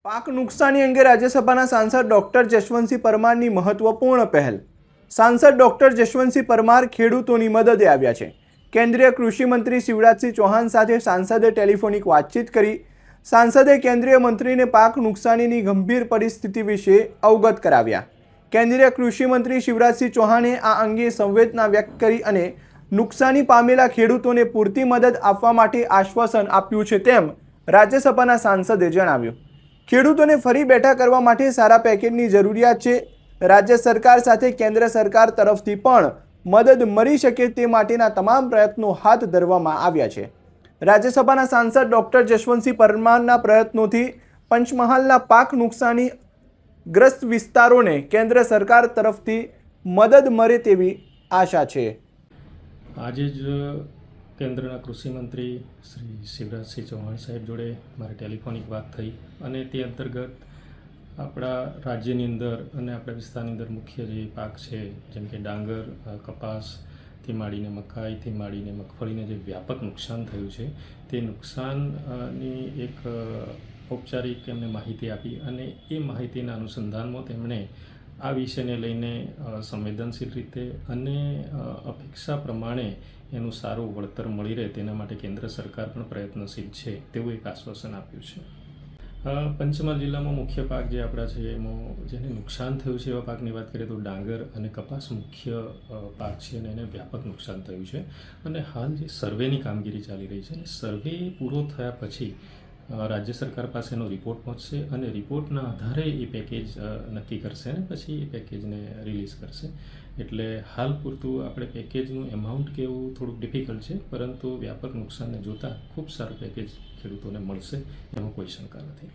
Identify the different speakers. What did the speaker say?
Speaker 1: પાક નુકસાની અંગે રાજ્યસભાના સાંસદ ડોક્ટર જશવંતસિંહ પરમારની મહત્વપૂર્ણ પહેલ। સાંસદ ડોક્ટર જશવંતસિંહ પરમાર ખેડૂતોની મદદે આવ્યા છે। કેન્દ્રીય કૃષિ મંત્રી શિવરાજસિંહ ચૌહાણ સાથે સાંસદે ટેલિફોનિક વાતચીત કરી। સાંસદે કેન્દ્રીય મંત્રીને પાક નુકસાનીની ગંભીર પરિસ્થિતિ વિશે અવગત કરાવ્યા। કેન્દ્રીય કૃષિ મંત્રી શિવરાજસિંહ ચૌહાણે આ અંગે સંવેદના વ્યક્ત કરી અને નુકસાની પામેલા ખેડૂતોને પૂરતી મદદ આપવા માટે આશ્વાસન આપ્યું છે તેમ રાજ્યસભાના સાંસદે જણાવ્યું। ખેડૂતોને ફરી બેઠા કરવા માટે સારા પેકેજની જરૂરિયાત છે। રાજ્ય સરકાર સાથે કેન્દ્ર સરકાર તરફથી પણ મદદ મળી શકે તે માટેના તમામ પ્રયત્નો હાથ ધરવામાં આવ્યા છે। રાજ્યસભાના સાંસદ ડોક્ટર જશવંતસિંહ પરમારના પ્રયત્નોથી પંચમહાલના પાક નુકસાની ગ્રસ્ત વિસ્તારોને કેન્દ્ર સરકાર તરફથી મદદ મળે તેવી આશા છે।
Speaker 2: આજે જ કેન્દ્રના કૃષિ મંત્રી શ્રી શિવરાજસિંહ ચૌહાણ સાહેબ જોડે મારી ટેલિફોનિક વાત થઈ અને તે અંતર્ગત આપણા રાજ્યની અંદર અને આપણા વિસ્તારની અંદર મુખ્ય જે પાક છે જેમ કે ડાંગર, કપાસથી માંડીને મકાઈથી માંડીને મગફળીને જે વ્યાપક નુકસાન થયું છે તે નુકસાનની એક ઔપચારિક એમને માહિતી આપી અને એ માહિતીના અનુસંધાનમાં તેમણે આ વિષયને લઈને સંવેદનશીલ રીતે અને અપેક્ષા પ્રમાણે એનું સારું વળતર મળી રહે તેના માટે કેન્દ્ર સરકાર પણ પ્રયત્નશીલ છે તેવું એક આશ્વાસન આપ્યું છે। પંચમહાલ જિલ્લામાં મુખ્ય પાક જે આપણા છે એમાં જેને નુકસાન થયું છે એવા પાકની વાત કરીએ તો ડાંગર અને કપાસ મુખ્ય પાક છે અને એને વ્યાપક નુકસાન થયું છે અને હાલ જે સર્વેની કામગીરી ચાલી રહી છે અને સર્વે પૂરો થયા પછી રાજ્ય સરકાર પાસેનો રિપોર્ટ પહોંચશે અને રિપોર્ટના આધારે એ પેકેજ નક્કી કરશે અને પછી એ પેકેજને રિલીઝ કરશે। એટલે હાલ પૂરતું આપણે પેકેજનું એમાઉન્ટ કહેવું થોડુંક ડિફિકલ્ટ છે, પરંતુ વ્યાપક નુકસાનને જોતાં ખૂબ સારું પેકેજ ખેડૂતોને મળશે એમાં કોઈ શંકા નથી।